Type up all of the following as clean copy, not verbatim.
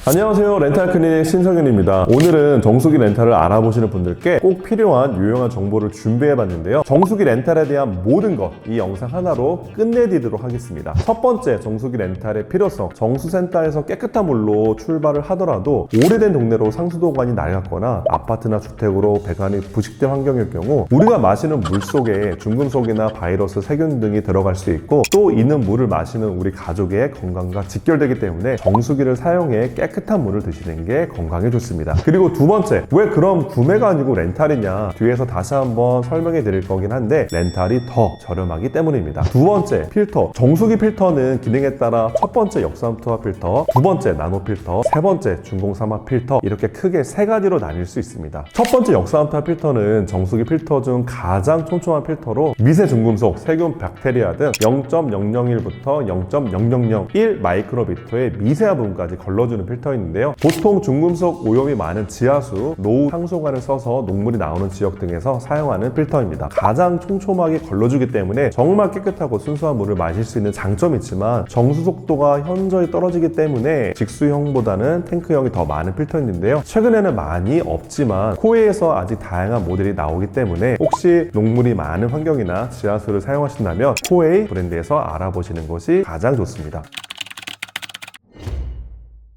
안녕하세요, 렌탈클리닉 신성현입니다. 오늘은 정수기 렌탈을 알아보시는 분들께 꼭 필요한 유용한 정보를 준비해봤는데요. 정수기 렌탈에 대한 모든 것 이 영상 하나로 끝내드리도록 하겠습니다. 첫 번째, 정수기 렌탈의 필요성. 정수센터에서 깨끗한 물로 출발을 하더라도 오래된 동네로 상수도관이 낡았거나 아파트나 주택으로 배관이 부식된 환경일 경우 우리가 마시는 물 속에 중금속이나 바이러스, 세균 등이 들어갈 수 있고, 또 이는 물을 마시는 우리 가족의 건강과 직결되기 때문에 정수기를 사용해 깨끗한 물을 드시는 게 건강에 좋습니다. 그리고 두 번째, 왜 그럼 구매가 아니고 렌탈이냐? 뒤에서 다시 한번 설명해 드릴 거긴 한데 렌탈이 더 저렴하기 때문입니다. 두 번째, 필터. 정수기 필터는 기능에 따라 첫 번째 역삼투압 필터, 두 번째 나노 필터, 세 번째 중공삼합 필터, 이렇게 크게 세 가지로 나뉠 수 있습니다. 첫 번째 역삼투압 필터는 정수기 필터 중 가장 촘촘한 필터로 미세 중금속, 세균, 박테리아 등 0.001부터 0.0001 마이크로미터의 미세한 부분까지 걸러주는 필터인데요. 보통 중금속 오염이 많은 지하수, 노후 상수관을 써서 녹물이 나오는 지역 등에서 사용하는 필터입니다. 가장 촘촘하게 걸러주기 때문에 정말 깨끗하고 순수한 물을 마실 수 있는 장점이 있지만 정수 속도가 현저히 떨어지기 때문에 직수형보다는 탱크형이 더 많은 필터인데요. 최근에는 많이 없지만 코웨이에서 아직 다양한 모델이 나오기 때문에 혹시 녹물이 많은 환경이나 지하수를 사용하신다면 코웨이 브랜드에서 알아보시는 것이 가장 좋습니다.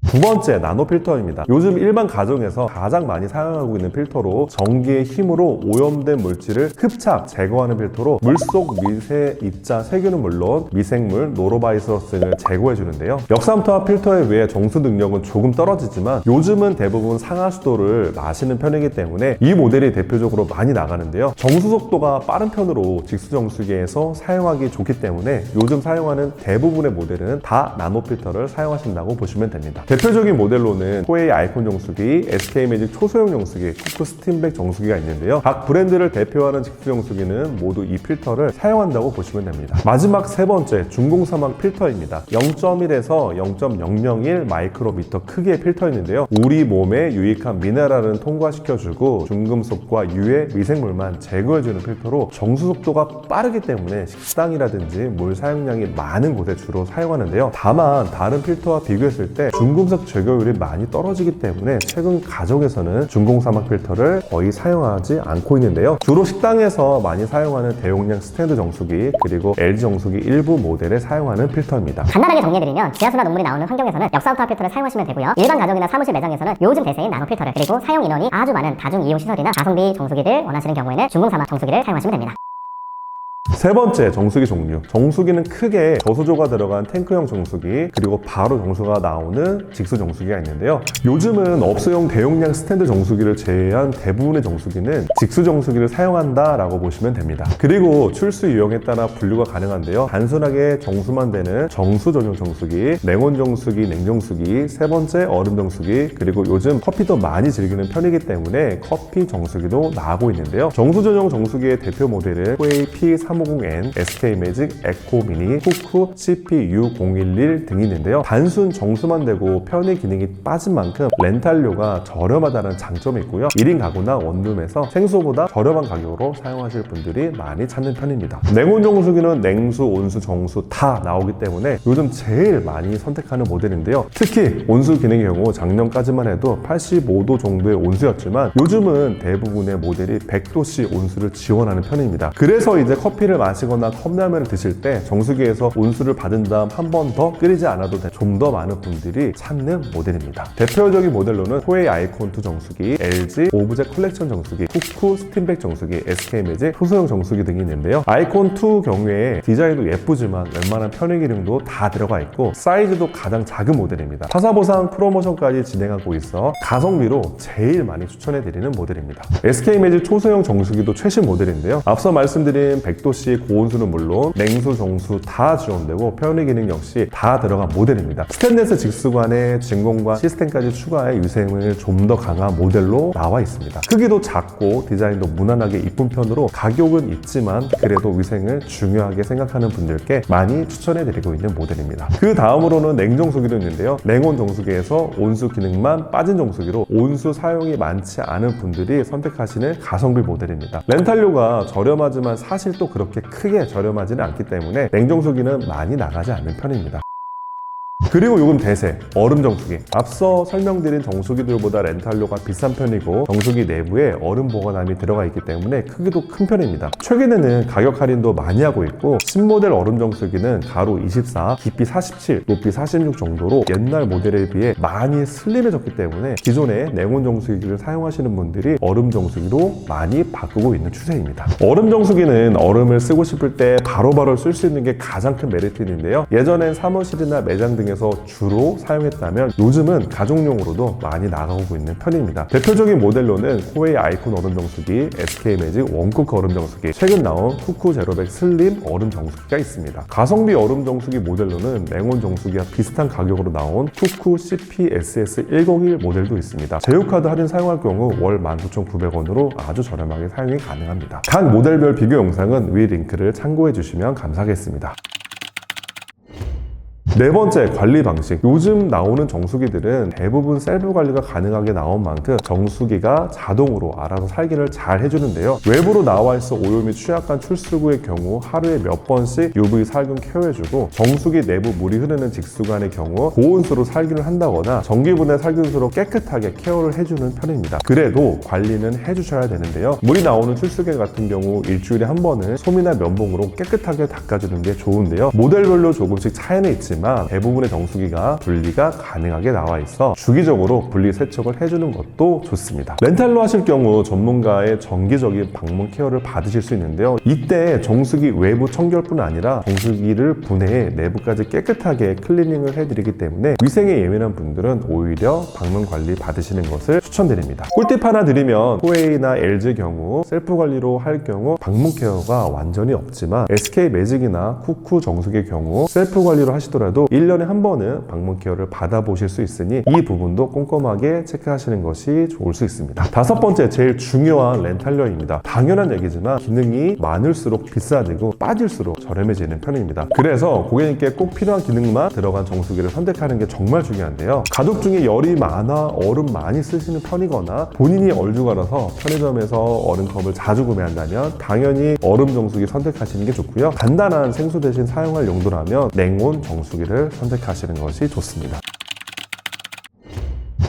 두 번째, 나노 필터입니다. 요즘 일반 가정에서 가장 많이 사용하고 있는 필터로 전기의 힘으로 오염된 물질을 흡착, 제거하는 필터로 물속 미세 입자 세균은 물론 미생물, 노로바이러스 등을 제거해 주는데요. 역삼투압 필터에 비해 정수 능력은 조금 떨어지지만 요즘은 대부분 상하수도를 마시는 편이기 때문에 이 모델이 대표적으로 많이 나가는데요. 정수 속도가 빠른 편으로 직수정수기에서 사용하기 좋기 때문에 요즘 사용하는 대부분의 모델은 다 나노 필터를 사용하신다고 보시면 됩니다. 대표적인 모델로는 코웨이 아이콘 정수기, SK매직 초소형 정수기, 쿠크 스팀백 정수기가 있는데요. 각 브랜드를 대표하는 직수 정수기는 모두 이 필터를 사용한다고 보시면 됩니다. 마지막 세 번째, 중공삼합 필터입니다. 0.1에서 0.001 마이크로미터 크기의 필터인데요. 우리 몸에 유익한 미네랄은 통과시켜주고 중금속과 유해 미생물만 제거해주는 필터로 정수 속도가 빠르기 때문에 식당이라든지 물 사용량이 많은 곳에 주로 사용하는데요. 다만 다른 필터와 비교했을 때 중금속 제거율이 많이 떨어지기 때문에 최근 가정에서는 중공삼합 필터를 거의 사용하지 않고 있는데요. 주로 식당에서 많이 사용하는 대용량 스탠드 정수기, 그리고 LG 정수기 일부 모델에 사용하는 필터입니다. 간단하게 정리해드리면 지하수나 녹물이 나오는 환경에서는 역삼투압 필터를 사용하시면 되고요. 일반 가정이나 사무실 매장에서는 요즘 대세인 나노 필터를, 그리고 사용 인원이 아주 많은 다중 이용 시설이나 가성비 정수기를 원하시는 경우에는 중공삼합 정수기를 사용하시면 됩니다. 세 번째, 정수기 종류. 정수기는 크게 저수조가 들어간 탱크형 정수기, 그리고 바로 정수가 나오는 직수 정수기가 있는데요. 요즘은 업소용 대용량 스탠드 정수기를 제외한 대부분의 정수기는 직수 정수기를 사용한다 라고 보시면 됩니다. 그리고 출수 유형에 따라 분류가 가능한데요. 단순하게 정수만 되는 정수 전용 정수기, 냉온 정수기, 냉정수기, 세 번째 얼음 정수기, 그리고 요즘 커피도 많이 즐기는 편이기 때문에 커피 정수기도 나오고 있는데요. 정수 전용 정수기의 대표 모델은 코웨이 P350N, SK매직, 에코미니, 쿠크, CPU011 등이 있는데요. 단순 정수만 되고 편의 기능이 빠진 만큼 렌탈료가 저렴하다는 장점이 있고요. 1인 가구나 원룸에서 생수보다 저렴한 가격으로 사용하실 분들이 많이 찾는 편입니다. 냉온 정수기는 냉수, 온수, 정수 다 나오기 때문에 요즘 제일 많이 선택하는 모델인데요. 특히 온수 기능의 경우 작년까지만 해도 85도 정도의 온수였지만 요즘은 대부분의 모델이 100도씨 온수를 지원하는 편입니다. 그래서 이제 커피를 마시거나 컵라면을 드실 때 정수기에서 온수를 받은 다음 한 번 더 끓이지 않아도 좀 더 많은 분들이 찾는 모델입니다. 대표적인 모델로는 코웨이 아이콘2 정수기, LG 오브젝 컬렉션 정수기, 쿠크 스팀백 정수기, SK매직 소소형 정수기 등이 있는데요. 아이콘2 경우에 디자인도 예쁘지만 웬만한 편의 기능도 다 들어가 있고 사이즈도 가장 작은 모델입니다. 타사보상 프로모션까지 진행하고 있어 가성비로 제일 많이 추천해드리는 모델입니다. SK매직 초소형 정수기도 최신 모델인데요. 앞서 말씀드린 100도씨 고온수는 물론 냉수, 정수 다 지원되고 편의 기능 역시 다 들어간 모델입니다. 스테인리스 직수관에 진공관 시스템까지 추가해 위생을 좀 더 강한 모델로 나와 있습니다. 크기도 작고 디자인도 무난하게 이쁜 편으로 가격은 있지만 그래도 위생을 중요하게 생각하는 분들께 많이 추천해드리고 있는 모델입니다. 그 다음으로는 냉정수기도 있는데요. 냉온 정수기에서 온수 기능만 빠진 정수기로 온수 사용이 많지 않은 분들이 선택하시는 가성비 모델입니다. 렌탈료가 저렴하지만 사실 또 그렇게 크게 저렴하지는 않기 때문에 냉정수기는 많이 나가지 않는 편입니다. 그리고 요금 대세, 얼음 정수기. 앞서 설명드린 정수기들보다 렌탈료가 비싼 편이고 정수기 내부에 얼음 보관함이 들어가 있기 때문에 크기도 큰 편입니다. 최근에는 가격 할인도 많이 하고 있고 신모델 얼음 정수기는 가로 24, 깊이 47, 높이 46 정도로 옛날 모델에 비해 많이 슬림해졌기 때문에 기존의 냉온 정수기를 사용하시는 분들이 얼음 정수기로 많이 바꾸고 있는 추세입니다. 얼음 정수기는 얼음을 쓰고 싶을 때 바로바로 쓸 수 있는 게 가장 큰 메리트인데요. 예전엔 사무실이나 매장 등에서 주로 사용했다면 요즘은 가정용으로도 많이 나가고 있는 편입니다. 대표적인 모델로는 코웨이 아이콘 얼음 정수기, SK매직 원쿠크 얼음 정수기, 최근 나온 쿠쿠 제로백 슬림 얼음 정수기가 있습니다. 가성비 얼음 정수기 모델로는 냉온 정수기와 비슷한 가격으로 나온 쿠쿠 CPSS101 모델도 있습니다. 제휴카드 할인 사용할 경우 월 19,900원으로 아주 저렴하게 사용이 가능합니다. 각 모델별 비교 영상은 위 링크를 참고해 주시면 감사하겠습니다. 네 번째, 관리 방식. 요즘 나오는 정수기들은 대부분 셀프 관리가 가능하게 나온 만큼 정수기가 자동으로 알아서 살균을 잘 해주는데요. 외부로 나와 있어 오염 이 취약한 출수구의 경우 하루에 몇 번씩 UV 살균 케어해주고 정수기 내부 물이 흐르는 직수관의 경우 고온수로 살균을 한다거나 전기분해 살균수로 깨끗하게 케어를 해주는 편입니다. 그래도 관리는 해주셔야 되는데요. 물이 나오는 출수기 같은 경우 일주일에 한 번은 솜이나 면봉으로 깨끗하게 닦아주는 게 좋은데요. 모델별로 조금씩 차이는 있지만 대부분의 정수기가 분리가 가능하게 나와 있어 주기적으로 분리 세척을 해주는 것도 좋습니다. 렌탈로 하실 경우 전문가의 정기적인 방문 케어를 받으실 수 있는데요. 이때 정수기 외부 청결뿐 아니라 정수기를 분해해 내부까지 깨끗하게 클리닝을 해드리기 때문에 위생에 예민한 분들은 오히려 방문 관리 받으시는 것을 추천드립니다. 꿀팁 하나 드리면 코웨이나 LG 경우 셀프 관리로 할 경우 방문 케어가 완전히 없지만 SK매직이나 쿠쿠 정수기의 경우 셀프 관리로 하시더라도 1년에 한 번은 방문 케어를 받아보실 수 있으니 이 부분도 꼼꼼하게 체크하시는 것이 좋을 수 있습니다. 다섯 번째, 제일 중요한 렌탈료입니다. 당연한 얘기지만 기능이 많을수록 비싸지고 빠질수록 저렴해지는 편입니다. 그래서 고객님께 꼭 필요한 기능만 들어간 정수기를 선택하는 게 정말 중요한데요. 가족 중에 열이 많아 얼음 많이 쓰시는 편이거나 본인이 얼죽알아서 편의점에서 얼음컵을 자주 구매한다면 당연히 얼음 정수기 선택하시는 게 좋고요. 간단한 생수 대신 사용할 용도라면 냉온 정수기를 선택하시는 것이 좋습니다.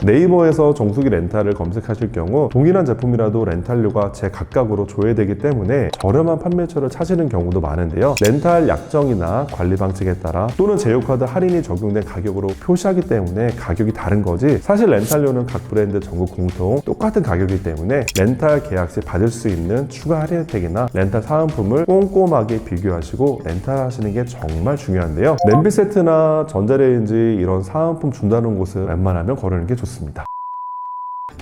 네이버에서 정수기 렌탈을 검색하실 경우 동일한 제품이라도 렌탈료가 제각각으로 조회되기 때문에 저렴한 판매처를 찾으는 경우도 많은데요. 렌탈 약정이나 관리 방식에 따라 또는 제휴카드 할인이 적용된 가격으로 표시하기 때문에 가격이 다른 거지 사실 렌탈료는 각 브랜드 전국 공통 똑같은 가격이기 때문에 렌탈 계약 시 받을 수 있는 추가 할인 혜택이나 렌탈 사은품을 꼼꼼하게 비교하시고 렌탈하시는 게 정말 중요한데요. 냄비 세트나 전자레인지 이런 사은품 준다는 곳은 웬만하면 거르는 게 좋습니다.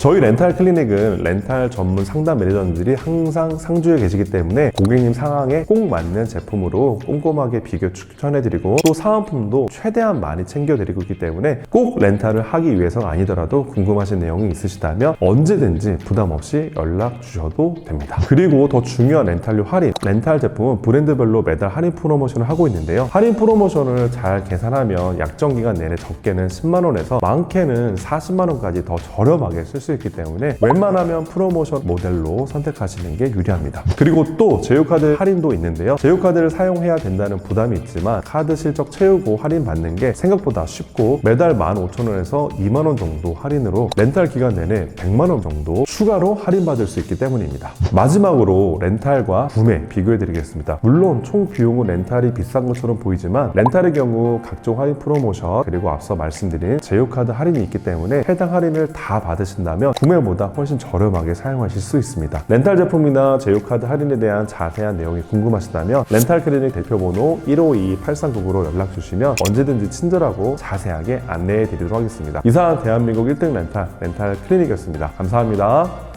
저희 렌탈 클리닉은 렌탈 전문 상담 매니저님들이 항상 상주에 계시기 때문에 고객님 상황에 꼭 맞는 제품으로 꼼꼼하게 비교 추천해드리고 또 사은품도 최대한 많이 챙겨드리고 있기 때문에 꼭 렌탈을 하기 위해서가 아니더라도 궁금하신 내용이 있으시다면 언제든지 부담 없이 연락 주셔도 됩니다. 그리고 더 중요한 렌탈료 할인. 렌탈 제품은 브랜드별로 매달 할인 프로모션을 하고 있는데요. 할인 프로모션을 잘 계산하면 약정 기간 내내 적게는 10만원에서 많게는 40만원까지 더 저렴하게 쓸 수 있기 때문에 웬만하면 프로모션 모델로 선택하시는 게 유리합니다. 그리고 또 제휴카드 할인도 있는데요. 제휴카드를 사용해야 된다는 부담이 있지만 카드 실적 채우고 할인 받는 게 생각보다 쉽고 매달 15,000원에서 2만원 정도 할인으로 렌탈 기간 내내 100만원 정도 추가로 할인받을 수 있기 때문입니다. 마지막으로 렌탈과 구매 비교해 드리겠습니다. 물론 총 비용은 렌탈이 비싼 것처럼 보이지만 렌탈의 경우 각종 할인 프로모션 그리고 앞서 말씀드린 제휴카드 할인이 있기 때문에 해당 할인을 다 받으신다면 구매보다 훨씬 저렴하게 사용하실 수 있습니다. 렌탈 제품이나 제휴카드 할인에 대한 자세한 내용이 궁금하시다면 렌탈 클리닉 대표번호 1522-8399로 연락 주시면 언제든지 친절하고 자세하게 안내해 드리도록 하겠습니다. 이상 대한민국 1등 렌탈 클리닉이었습니다. 감사합니다.